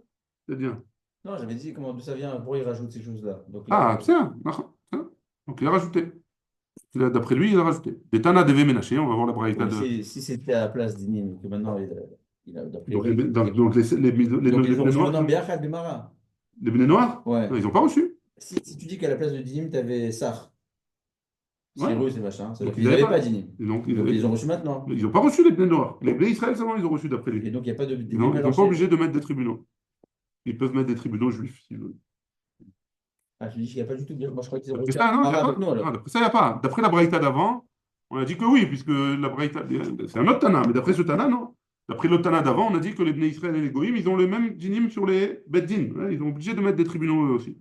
C'est bien. Non, j'avais dit d'où ça vient, pourquoi il rajoute ces choses-là. Donc, Ah, c'est ça. Donc, il a rajouté. D'après lui, il a rajouté. Des Tana devait ménager, on va voir la braïta de. Si c'était à la place d'Inim, que maintenant il a d'après Donc, lui. donc les Ils ont reçu Noirs. maintenant Béachad Bemara. Les Bnei Noirs? Ouais. Non, ils n'ont pas reçu. Si tu dis qu'à la place de Dinim, tu avais Sar, Ouais. Cyrus et machin, ça veut Donc, dire qu'ils n'avaient pas Dinim. Donc, Donc, ils ont reçu maintenant. ils n'ont pas reçu les Bnei Noirs. Les Bnei Israël seulement, ils ont reçu d'après Et lui. donc, il n'y a pas de Ils Dinim. ne sont pas obligés de mettre des tribunaux. Ils peuvent mettre des tribunaux juifs, s'ils veulent. Ah, tu dis qu'il n'y a pas du tout. Moi, je crois qu'ils ont D'après reçu ça, non, il y a avec pas. nous, alors. Non, d'après ça, il n'y a pas. D'après la braïta d'avant, on a dit que oui, puisque la braïta, c'est un autre Tana, mais d'après ce Tana, non. D'après le Tana d'avant, on a dit que les Bnei Israël et les Goïm, ils ont le même dinim sur les Bet Din. Ouais, ils sont obligés de mettre des tribunaux eux aussi.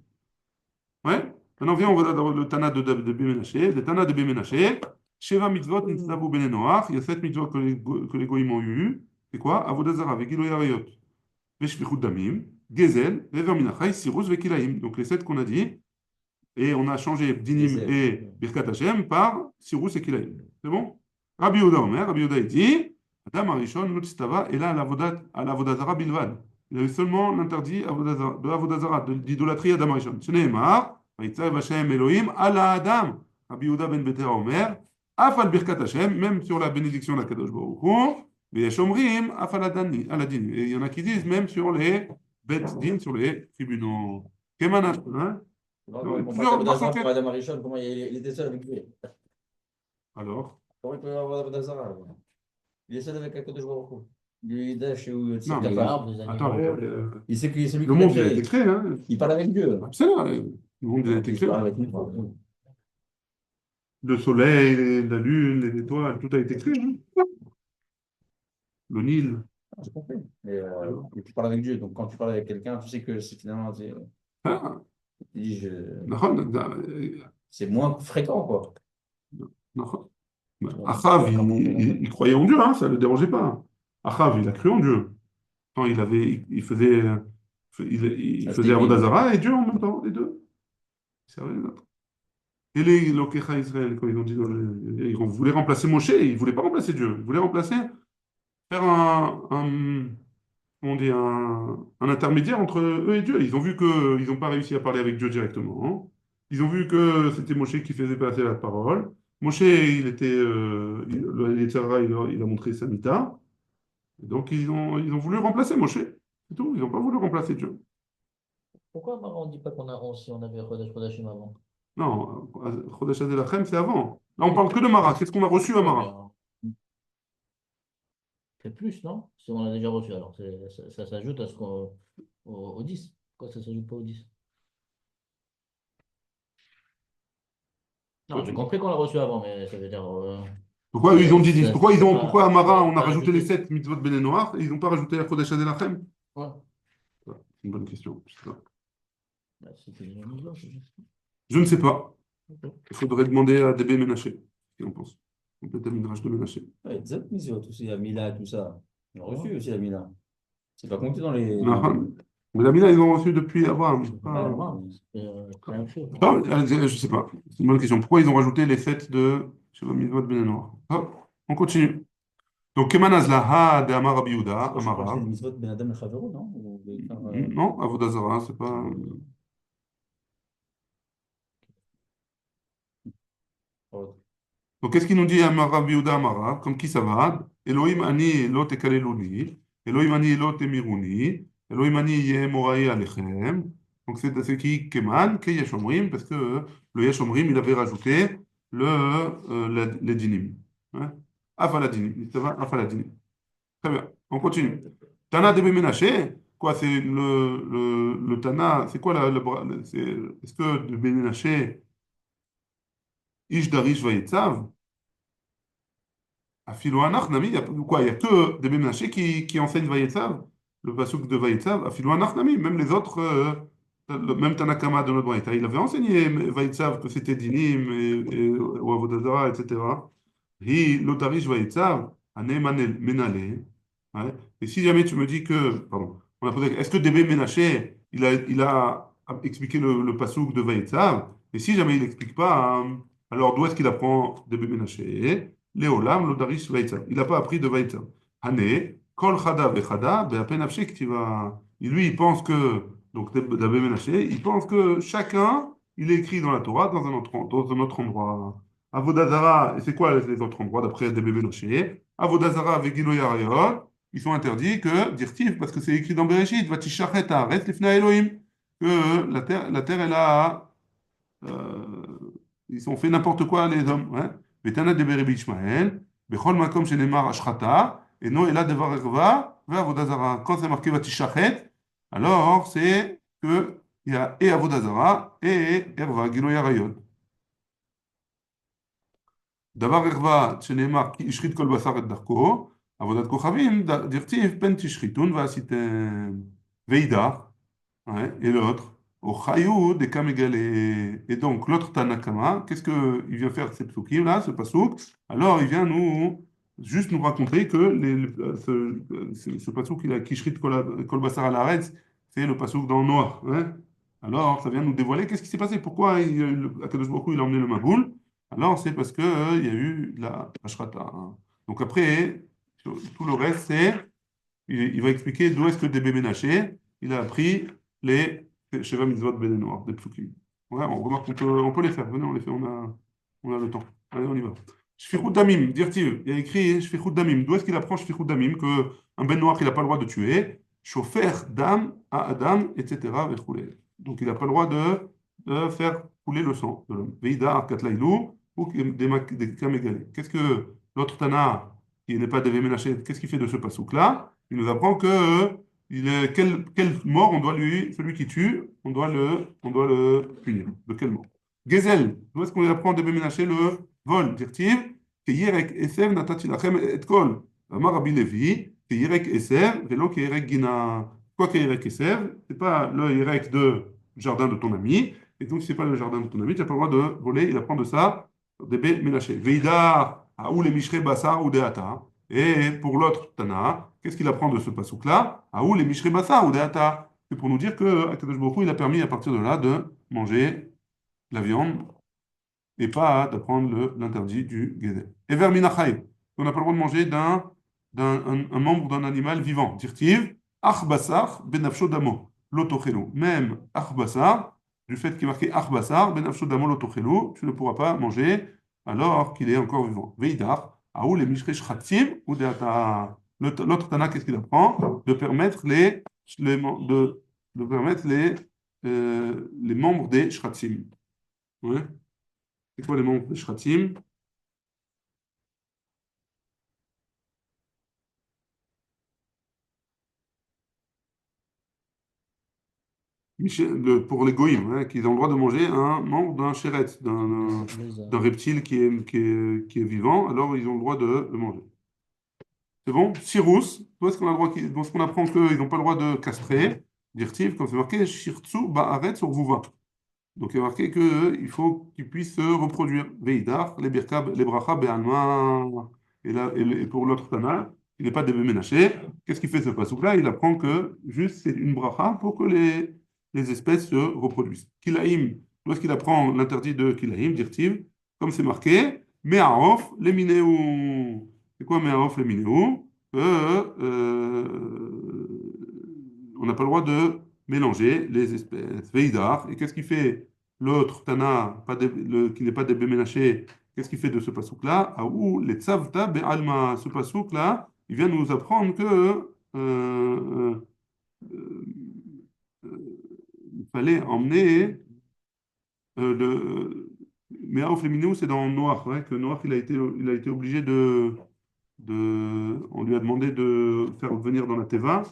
Ouais. Maintenant, viens, on va dans le Tana de Béménaché. Le Tana de Béménaché, Sheva mitzvot nitzdavu bnei Noach. Il y a 7 mitzvot que les Goïm ont eu. C'est quoi? Avodah Zarah, Vegilo Yarayot, Veshvichut Damim, Gezel, Vever Minachai, Sirus, Vekilaim. Donc les 7 qu'on a dit. Et on a changé Dinim Gezel. et Birkat Hashem par Sirus et Kilaim. C'est bon? Rabbi Yehuda Omer, Rabbi Yehuda dit, Adam Arishon, לא תצטווה, אלא על עבודה זרה בלבד. Il a eu seulement l'interdit de עבודה זרה, d'idolâtrie Adam Arishon. שנאמר, ויצב השם אלוהים על האדם. רבי יהודה בן ביתר אומר, אף על ברכת השם, même sur la bénédiction לקדוש ברוך הוא, ויש אומרים, אף על הדין. Il y en a qui disent, même sur les bêtes din, sur les tribunaux. Kemana, hein? On parle d'Azara pour Adam Arishon, comment il était seul avec lui. Alors? Comment il peut avoir d'Azara? Il est seul avec Akadosh Baruch Hu. Lui, Dash, ou Non, mais Des arbres, des attends, animaux. il sait que c'est lui le qui monde l'a il a été créé. créé, hein? Il parle avec Dieu. C'est là, le monde il a été Il créé. parle avec lui. Le soleil, la lune, les étoiles, tout a été créé. Hein? Le Nil. Ah, j'ai compris. Mais tu parles avec Dieu. Donc quand tu parles avec quelqu'un, tu sais que c'est finalement. Ah, Tu dis, je- נכון, c'est moins fréquent, quoi. נכון. Achav, il croyait en Dieu, hein, ça ne le dérangeait pas. Achav, il a cru en Dieu. Quand il faisait Avodah Zarah et Dieu en même temps, les deux. C'est vrai, les autres. Et les Lokecha Israël, quand ils ont dit, ils voulaient remplacer Moshe, ils ne voulaient pas remplacer Dieu, ils voulaient faire comment on dit, un intermédiaire entre eux et Dieu. Ils ont vu qu'ils n'ont pas réussi à parler avec Dieu directement. Hein. Ils ont vu que c'était Moshe qui faisait passer la parole. Moshe, le Yetzirah, il a montré sa mita. Et donc, ils ont voulu remplacer Moshe. C'est tout. Ils n'ont pas voulu remplacer Dieu. Pourquoi on ne dit pas si on avait Chodesh Kodashim avant? Non, Chodesh Hashanah, c'est avant. Là, on parle que de Mara. Qu'est-ce qu'on a reçu à Mara? C'est plus, non? Si on l'a déjà reçu, alors ça s'ajoute à au 10. Pourquoi ça ne s'ajoute pas au 10? Non, j'ai compris qu'on l'a reçu avant, mais ça veut dire. Pourquoi ils ont dit 10? Ça- Pourquoi à Mara, on a pas rajouté les rajouté. 7 mitzvot béné noirs et ils n'ont pas rajouté la Chodesh Hashanah? Ouais. C'est une bonne question. Je sais pas. Bah, c'était une bonne chose, c'est juste. Je ne sais pas. Ok. Il faudrait demander à DB Ménaché ce qu'il en pense. Peut-être à Midrash de Ménaché. Ouais, Zot Mitzvot aussi, la Mila, tout ça. Ils ont reçu aussi la Mila. C'est pas compté dans les. Nahon. Mais la Mila, ils ont reçu depuis Abraham. Ouais, ouais, c'est la même chose. Je ne sais pas. C'est une bonne question. Pourquoi ils ont rajouté les fêtes de Shiva Mitzvot Ben Noir? On continue. Donc, Kemanaz Laha de Amar Rabbi Yehuda, Je crois que Amara. c'est le Mitzvot Ben Adam et Chavero, non? Ou Non, Avodah Zarah, c'est pas. Donc, qu'est-ce qu'il nous dit Amar Rabbi Yehuda Amara? Comme qui ça va? Elohim ani lo tekaleluni, Elohim ani lo temiruni, Elohim ani yeh moraï alechem. Donc, c'est qui Keman, que Yesh Omrim, parce que le Yesh Omrim, il avait rajouté les dinim. Hein? Afaladinim. Ça va? Afaladinim. Très bien. On continue. Tana de Bemenaché, quoi, c'est le Tana, c'est quoi est-ce que de Bemenaché, Ish Darish Vayetzav, Afilo Anach, Nami, quoi, il n'y a que des Bemenaché qui enseignent Vayetzav, le pasuk de Vayetzav, Afilo Anach, Nami, même les autres, même Tanakama de notre Braïta, il avait enseigné Vayetzav que c'était Dinim, ou Avodah Zarah, etc. Hi Lotarish Vayetzav, Anemanel Menale. Ouais. Et si jamais tu me dis que, pardon, on a posé, est-ce que DB Ménaché, il a expliqué le pasouk de Vaïtzav, et si jamais il n'explique pas, alors d'où est-ce qu'il apprend DB Ménaché? Léolam, Lodarish Vaïtzav. Il n'a pas appris de Vaïtzav. Hané, Kol Chada Vechada, Beapen Afshek, tu vas. Et lui, il pense que, donc DB Ménaché, il pense que chacun, il est écrit dans la Torah dans un autre endroit. Avodah Zarah, et c'est quoi les autres endroits d'après DB Ménaché? Avodah Zarah avec Gilo Yarayot. Ils sont interdits que dirtiv, parce que c'est écrit dans Bereshit, Vatishachet haaretz lifnei Elohim, que la terre elle a, ils ont fait n'importe quoi les hommes. Hein. Vetana de Berebi Ishmael, Bechol makom shenemar ashrata, et no ela devar erva, ve'avodah zara. Quand c'est marqué Vatishachet, alors c'est que il y a et avodah zara et erva, gilo yarayot. Davar erva shenemar ki ishrit kol basar et darko. עבודת כוכבים, דרציב, פן תשחיתון ועשיתם ואידך, et l'autre, au chayou de kamegale. Et donc, l'autre Tanakama, qu'est-ce qu'il vient faire ces psukim là, ce pasouk? Alors, il vient juste nous raconter que ce pasouk, il a kishrit kol basar al haaretz, c'est le pasouk dans le noir. Hein? Alors, ça vient nous dévoiler qu'est-ce qui s'est passé, pourquoi Akadosh Baruch Hu, il a emmené le Maboul. Alors, c'est parce qu'il y a eu la ashrata. Hein. Donc après, Tout le reste, il va expliquer d'où est-ce que DB Ménaché, il a appris les Sheva Mitzvot Bnei Noach, des psukim. Ouais, on remarque qu'on peut les faire. Venez, on les fait, on a le temps. Allez, on y va. Shfichut Damim, dirtiv. Il y a écrit Shfichut Damim. D'où est-ce qu'il apprend Shfichut Damim qu'un Ben Noach, il n'a pas le droit de tuer? Chauffer Dam à Adam, etc. Donc, il n'a pas le droit de faire couler le sang de l'homme. Veida Arkatlaïlou ou des Kamegalé. Qu'est-ce que l'autre Tana, qui n'est pas Devé Ménaché, qu'est-ce qu'il fait de ce pasouk-là? Il nous apprend que quelle mort celui qui tue, on doit le punir. De quelle mort? Gezel, d'où est-ce qu'on apprend Devé Ménaché le vol? Dirtiv, Keyerek Esev natati lachem et kol. Amar Rabbi Levi, Keyerek Esev, velo Keyerek Gina. Quoi Keyerek Esev? C'est pas le Yerek de jardin de ton ami. Et donc, si c'est pas le jardin de ton ami, tu n'as pas le droit de voler. Il apprend de ça, Devé Ménaché. Veidar, Aou les Mishre Bassar ou Deata. Et pour l'autre Tana, qu'est-ce qu'il apprend de ce pasouk-là? Aou les Mishre Bassar ou Deata. C'est pour nous dire que Akadosh Baruch Hu, il a permis à partir de là de manger la viande et pas d'apprendre l'interdit du Gezel. Et vers Minachai, on n'a pas le droit de manger un membre d'un animal vivant. Dirtiv, Ach Bassar benafsho damo lotochelu. Même Ach Bassar, du fait qu'il est marqué Ach Bassar benafsho damo lotochelu, tu ne pourras pas manger alors qu'il est encore vivant. Veidar, Aou les Mishre Shchatzim ou Deata. L'autre Tana, qu'est-ce qu'il apprend? De permettre de permettre les membres des Shchatzim. Ouais. C'est quoi les membres des Shchatzim? Pour les goïms, hein, qu'ils ont le droit de manger un membre d'un chéret, d'un reptile qui est vivant, alors ils ont le droit de le manger. C'est bon? Sirus, où est-ce qu'on apprend qu'ils n'ont pas le droit de castrer, dirtiv, comme c'est marqué, Shirtsu ba'aret sur Vuva. Donc il est marqué qu'il faut qu'ils puissent se reproduire. Veidar, les birkab, les bracha, be'alma. Et pour l'autre Tana, il n'est pas déménagé. Qu'est-ce qu'il fait ce pasouk-là? Il apprend que juste c'est une bracha pour que les espèces se reproduisent. Kilaïm, où est-ce qu'il apprend l'interdit de Kilaïm, dirtiv, comme c'est marqué, Me'arof, les minéou. C'est quoi Me'arof, les minéou? On n'a pas le droit de mélanger les espèces. Veidar, et qu'est-ce qu'il fait l'autre Tana, qui n'est pas des béménaché, qu'est-ce qu'il fait de ce pasouk-là? Aou, les tzavta be'alma. Ce pasouk-là, il vient nous apprendre que il fallait emmener le. Mais Aouf Leminou, c'est dans Noir, ouais, que Noir, il a été obligé on lui a demandé de faire venir dans la Teva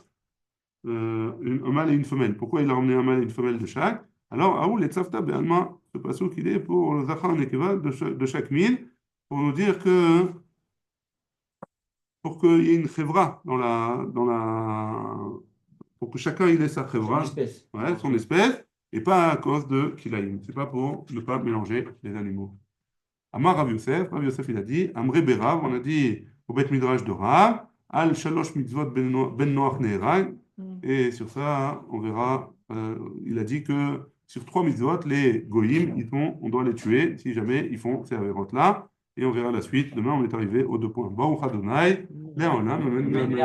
un mâle et une femelle. Pourquoi il a ramené un mâle et une femelle de chaque? Alors, Aoul et Tzavta Be'alma, ce pasouk qu'il est pour le Zachar Nekeva de chaque mine, pour nous dire pour qu'il y ait une chevra pour que chacun il ait sa chevra, son espèce, et pas à cause de Kilaïm. C'est pas pour ne pas mélanger les animaux. Amar Rav Yosef il a dit, Amré Berav, on a dit au Beth Midrash de Rav, Al Shalosh Mitzvot Ben Noach Neherag, et sur ça, on verra, il a dit que sur 3 mitzvot, les goïms, on doit les tuer si jamais ils font ces avérotes-là. Et on verra la suite. Demain, on est arrivé aux 2 points. Baruch Adonai, Léolam, Amen.